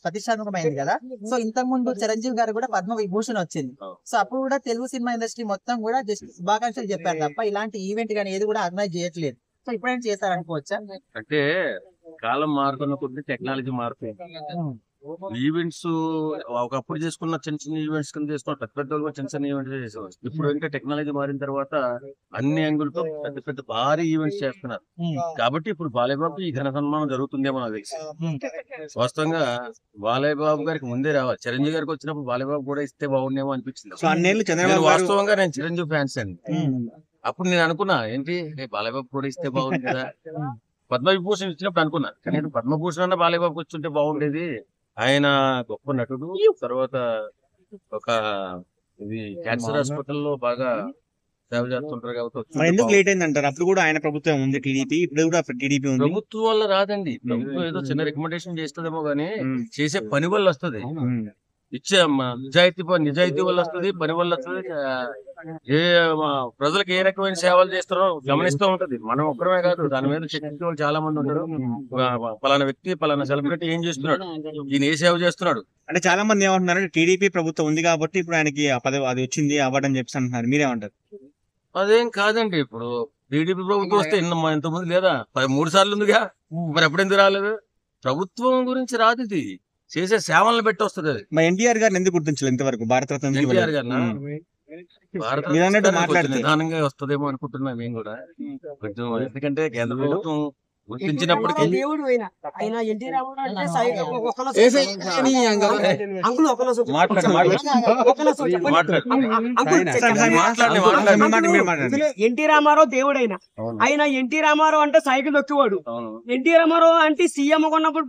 ప్రతిష్టాత్మకమైంది కదా. సో ఇంతకు ముందు చిరంజీవి గారు కూడా పద్మ విభూషణ్ వచ్చింది. సో అప్పుడు కూడా తెలుగు సినిమా ఇండస్ట్రీ మొత్తం కూడా జస్ట్ శుభాకాంక్షలు చెప్పారు తప్ప ఇలాంటి ఈవెంట్ కానీ ఏది కూడా ఆర్గనైజ్ చేయట్లేదు. సో ఇప్పుడైనా చేస్తారనుకోవచ్చా? అంటే కాలం మారుతున్న కొద్ది టెక్నాలజీ మారుతుంది. ఈవెంట్స్ ఒకప్పుడు చేసుకున్న చిన్న చిన్న ఈవెంట్స్ కింద చేసుకున్న పెద్ద పెద్ద చిన్న చిన్న ఈవెంట్స్ చేసేవాళ్ళు. ఇప్పుడు ఇంకా టెక్నాలజీ మారిన తర్వాత అన్ని యాంగిల్ తో పెద్ద పెద్ద భారీ ఈవెంట్స్ చేస్తున్నారు. కాబట్టి ఇప్పుడు బాలయ్య బాబు ఈ ఘన సన్మానం జరుగుతుందేమో నాకు తెలిసి. వాస్తవంగా బాలయ్య బాబు గారికి ముందే రావాలి. చిరంజీవి గారికి వచ్చినప్పుడు బాలయ్య బాబు కూడా ఇస్తే బాగుండేమో అనిపించింది. వాస్తవంగా నేను చిరంజీవి ఫ్యాన్స్ అండి. అప్పుడు నేను అనుకున్నా ఏంటి బాలయ్య బాబు కూడా ఇస్తే బాగుంది కదా. పద్మవిభూషణ్ ఇచ్చినప్పుడు అనుకున్నా కానీ పద్మభూషణ్ అన్న బాలయ్య బాబుకి వచ్చుంటే బాగుండేది. ఆయన గొప్ప నటుడు. తర్వాత ఒక ఇది క్యాన్సర్ హాస్పిటల్లో బాగా సేవ చేస్తుంటారు కాబట్టి ఎందుకు లేట్ అయింది అంటారు? అప్పుడు కూడా ఆయన ప్రభుత్వం ఉంది టీడీపీ, ఇప్పుడు కూడా టీడీపీ ఉంది. ప్రభుత్వం వల్ల రాదండి. ప్రభుత్వం ఏదో చిన్న రికమెండేషన్ చేస్తుందేమో గానీ చేసే పని వల్ల వస్తుంది. ఇచ్చే నిజాయితీ వల్ల వస్తుంది, పని వల్ల వస్తుంది. ఏ ప్రజలకు ఏ రకమైన సేవలు చేస్తారో గమనిస్తూ ఉంటది. మనం ఒక్కరమే కాదు, దాని మీద చర్చించే వాళ్ళు చాలా మంది ఉంటారు. పలానా వ్యక్తి పలానా సెలబ్రిటీ ఏం చేస్తున్నాడు, ఈయన ఏ సేవ చేస్తున్నాడు అంటే చాలా మంది ఏమంటున్నారు, టీడీపీ ప్రభుత్వం ఉంది కాబట్టి ఇప్పుడు ఆయనకి అది వచ్చింది అవార్డు అని చెప్పి అంటున్నారు. మీరేమంటారు? అదేం కాదండి. ఇప్పుడు టీడీపీ ప్రభుత్వం వస్తే ఇంతమంది లేదా 3 సార్లు ఉందిగా, మరి ఎప్పుడెందుకు రాలేదు? ప్రభుత్వం గురించి రాదు, ఇది చేసే సేవలను పెట్టి వస్తుంది. అది మరి ఎన్టీఆర్ గారిని ఎందుకు గుర్తించలేదు ఇంతవరకు? భారతరత్న ఎన్టీఆర్ గారిని నిదానంగా వస్తుందేమో అనుకుంటున్నా మేము కూడా కొంచెం. ఎందుకంటే కేంద్ర ప్రభుత్వం గుర్తించినప్పటికీ ఎన్టీ రామారావు దేవుడైనా ఆయన ఎన్టీ రామారావు అంటే సైకిల్ దొక్కేవాడు. ఎన్టీ రామారావు అంటే సీఎం ఉన్నప్పుడు